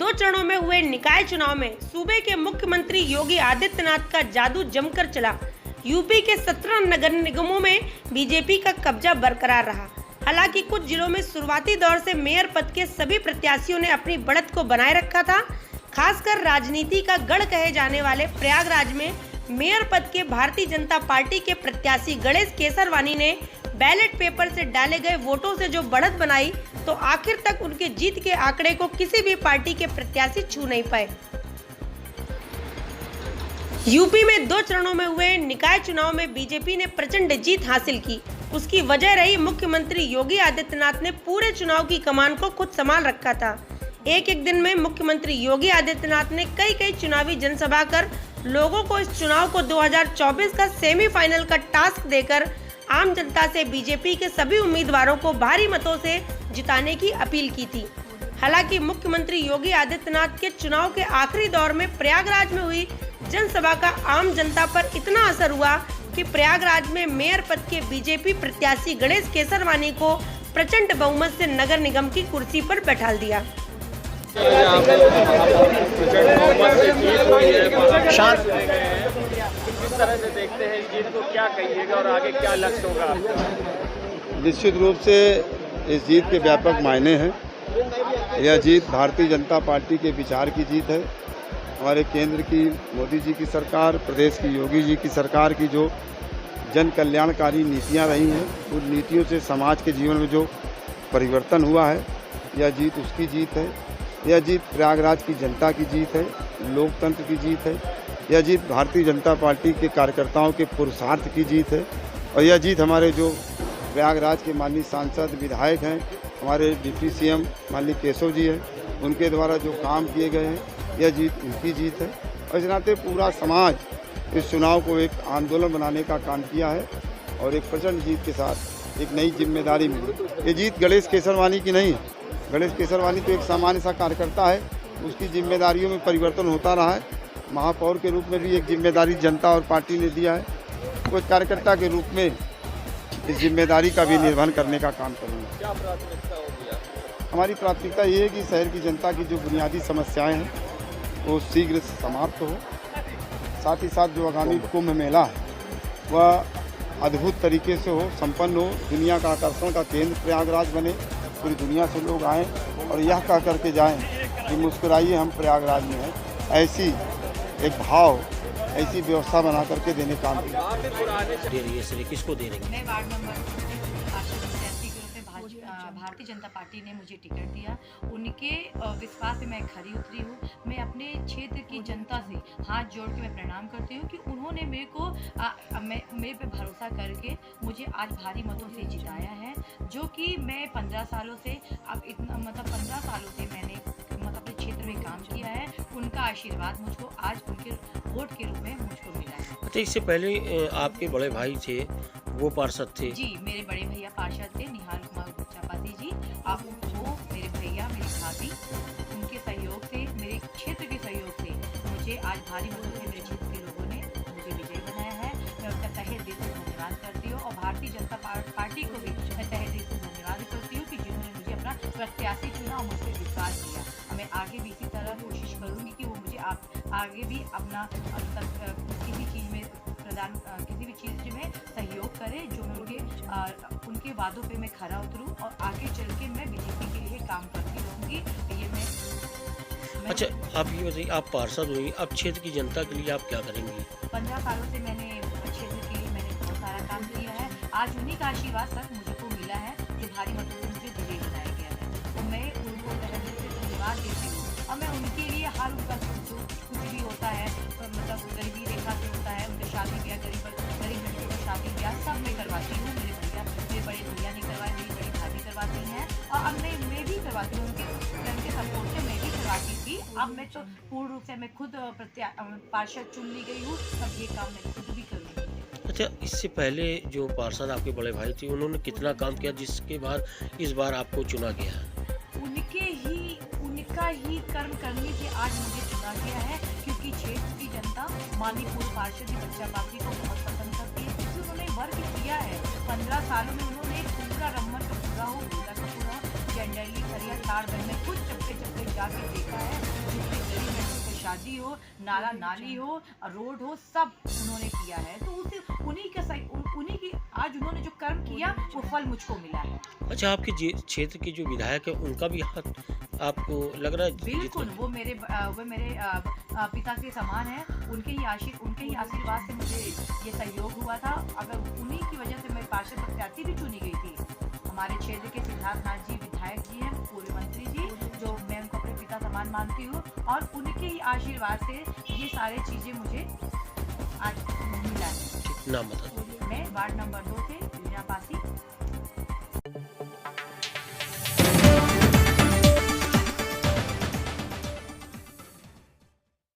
2 चरणों में हुए निकाय चुनाव में सूबे के मुख्यमंत्री योगी आदित्यनाथ का जादू जमकर चला। यूपी के 17 नगर निगमों में बीजेपी का कब्जा बरकरार रहा। हालांकि कुछ जिलों में शुरुआती दौर से मेयर पद के सभी प्रत्याशियों ने अपनी बढ़त को बनाए रखा था। खासकर राजनीति का गढ़ कहे जाने वाले प्रयागराज में मेयर पद के भारतीय जनता पार्टी के प्रत्याशी गणेश केसरवानी ने बैलेट पेपर से डाले गए वोटों से जो बढ़त बनाई, तो आखिर तक उनके जीत के आंकड़े को किसी भी पार्टी के प्रत्याशी छू नहीं पाए। यूपी में 2 चरणों में हुए निकाय चुनाव में बीजेपी ने प्रचंड जीत हासिल की। उसकी वजह रही मुख्यमंत्री योगी आदित्यनाथ ने पूरे चुनाव की कमान को खुद संभाल रखा था। एक दिन में मुख्यमंत्री योगी आदित्यनाथ ने कई चुनावी जनसभा कर लोगों को इस चुनाव को 2024 का सेमीफाइनल का टास्क देकर आम जनता से बीजेपी के सभी उम्मीदवारों को भारी मतों से जिताने की अपील की थी। हालांकि मुख्यमंत्री योगी आदित्यनाथ के चुनाव के आखिरी दौर में प्रयागराज में हुई जनसभा का आम जनता पर इतना असर हुआ कि प्रयागराज में मेयर पद के बीजेपी प्रत्याशी गणेश केसरवानी को प्रचंड बहुमत से नगर निगम की कुर्सी पर बैठा दिया। किस तरह से देखते हैं जीत को, क्या कहिएगा और आगे क्या लक्ष्य होगा? निश्चित रूप से इस जीत के व्यापक मायने हैं। यह जीत भारतीय जनता पार्टी के विचार की जीत है। हमारे केंद्र की मोदी जी की सरकार, प्रदेश की योगी जी की सरकार की जो जन कल्याणकारी नीतियां रही हैं, उन नीतियों से समाज के जीवन में जो परिवर्तन हुआ है, यह जीत उसकी जीत है। यह जीत प्रयागराज की जनता की जीत है, लोकतंत्र की जीत है। यह जीत भारतीय जनता पार्टी के कार्यकर्ताओं के पुरुषार्थ की जीत है। और यह जीत हमारे जो प्रयागराज के माननीय सांसद विधायक हैं, हमारे डिप्टी सीएम माननीय केशव जी हैं, उनके द्वारा जो काम किए गए हैं, यह जीत उनकी जीत है। और इस नाते पूरा समाज इस चुनाव को एक आंदोलन बनाने का काम किया है और एक प्रचंड जीत के साथ एक नई जिम्मेदारी मिली। ये जीत गणेश केसरवानी की नहीं है। गणेश केसरवानी तो एक सामान्य सा कार्यकर्ता है, उसकी जिम्मेदारियों में परिवर्तन होता रहा है। महापौर के रूप में भी एक जिम्मेदारी जनता और पार्टी ने दिया है, तो एक कार्यकर्ता के रूप में इस जिम्मेदारी का भी निर्वहन करने का काम करूँगा। क्या प्राथमिकता होगी? हमारी प्राथमिकता ये है कि शहर की जनता की जो बुनियादी समस्याएं हैं वो शीघ्र समाप्त हो। साथ ही साथ जो आगामी कुंभ मेला है वह अद्भुत तरीके से हो, संपन्न हो, दुनिया का आकर्षण का केंद्र प्रयागराज बने, पूरी दुनिया से लोग आएँ और यह कह करके जाएं कि मुस्कुराइए हम प्रयागराज में हैं। ऐसी एक भाव, ऐसी व्यवस्था बना करके देने का काम दे रही है। किसको दे रही है? मैं ward number Bharatiya Janata party ने मुझे टिकट दिया। उनके विश्वास पे मैं खरी उतरी हूँ। मैं अपने क्षेत्र की जनता से हाथ जोड़ के मैं प्रणाम करती हूँ कि उन्होंने मेरे को मेरे पे भरोसा करके मुझे आज भारी मतों से जिताया है। जो कि मैं 15 सालों से अब इतना 15 सालों से मैंने अपने क्षेत्र में काम किया है। उनका आशीर्वाद मुझको आज उनके वोट के रूप में मुझको मिला है। अच्छा, इससे पहले आपके बड़े भाई थे, वो पार्षद थे? जी, मेरे बड़े भैया पार्षद थे, निहाल कुमार गुप्तापाती जी। अब वो मेरे भैया, मेरी भाभी, उनके सहयोग से, मेरे क्षेत्र के सहयोग से मुझे आज भारी मतों से मेरे क्षेत्र के लोगों ने मुझे विजयी बनाया है। मैं उनका तहे दिल से धन्यवाद करती हूँ और भारतीय जनता पार्टी को भी मैं तहे दिल से धन्यवाद करती हूँ कि जिन्होंने मुझे अपना प्रत्याशी चुना और मुझ पर विश्वास किया। मैं आगे भी इसी तरह कोशिश करूँगी कि वो मुझे आगे भी अपना किसी चीज़ में किसी भी चीज़ में सहयोग करे, जो मैं उनके वादों पे मैं खरा उतरूं और आगे चल के मैं बीजेपी के लिए काम करती रहूँगी। ये मैं अच्छा, आप ये बताइए, आप पार्षद हुई, अब क्षेत्र की जनता के लिए आप क्या करेंगी? 15 सालों से मैंने क्षेत्र के लिए मैंने बहुत सारा काम किया है। आज उन्हीं का आशीर्वाद सर मुझको मिला है, जो भारी मतों से मुझे विजयी बनाया गया है। तो मैं उनको तहे दिल से धन्यवाद देती हूँ और मैं उनके लिए हर उनका जो कुछ भी होता है, मतलब गरीबी रेखा से होता है, उनके शादी ब्याह, गरीब लड़कियों का शादी ब्याह सब मैं करवाती हूँ। मेरे बड़े भैया ने करवाए, मेरी बड़ी भाभी करवाती हैं और अब मैं भी करवाती हूँ। उनके सपोर्ट से मैं भी करवाती थी। अब मैं तो पूर्ण रूप से मैं खुद पार्षद चुन ली गई हूँ, अब ये काम मैं खुद भी करूँगी। अच्छा, इससे पहले जो पार्षद आपके बड़े भाई थे, उन्होंने कितना काम किया जिसके बाद इस बार आपको चुना गया? उनका ही कर्म करने से आज मुझे चुना गया है, क्योंकि क्षेत्र की जनता माननीय पूर्व पार्षद बच्चा बाबी को बहुत पसंद करती है, क्योंकि उन्होंने वर्क किया है। 15 सालों में उन्होंने पूरा रमन का पूरा हो, पूरा का पूरा जनरली खरिया ताड़गढ़ में कुछ चप्पे चप्पे जाके देखा है, जिससे गरीब लड़कों की शादी हो, नाला नाली हो, रोड हो, सब उन्होंने किया है। तो उन्हीं की आज उन्होंने जो कर्म किया वो फल मुझको मिला है। अच्छा, आपके क्षेत्र के जो विधायक है उनका भी हाथ आपको लग रहा है बिल्कुल, वो मेरे पिता के समान है। उनके ही आशीर्वाद से मुझे ये सहयोग हुआ था। अगर उन्हीं की वजह से मैं पार्षद प्रत्याशी भी चुनी गई थी। हमारे क्षेत्र के सिद्धार्थ नाथ जी विधायक जी हैं, पूर्व मंत्री जी, जो मैं उनको अपने पिता समान मानती हूँ, और उनके ही आशीर्वाद से ये सारी चीज़ें मुझे आज मिला है। नाम बता दो। मैं वार्ड नंबर 2 से लीना पासी।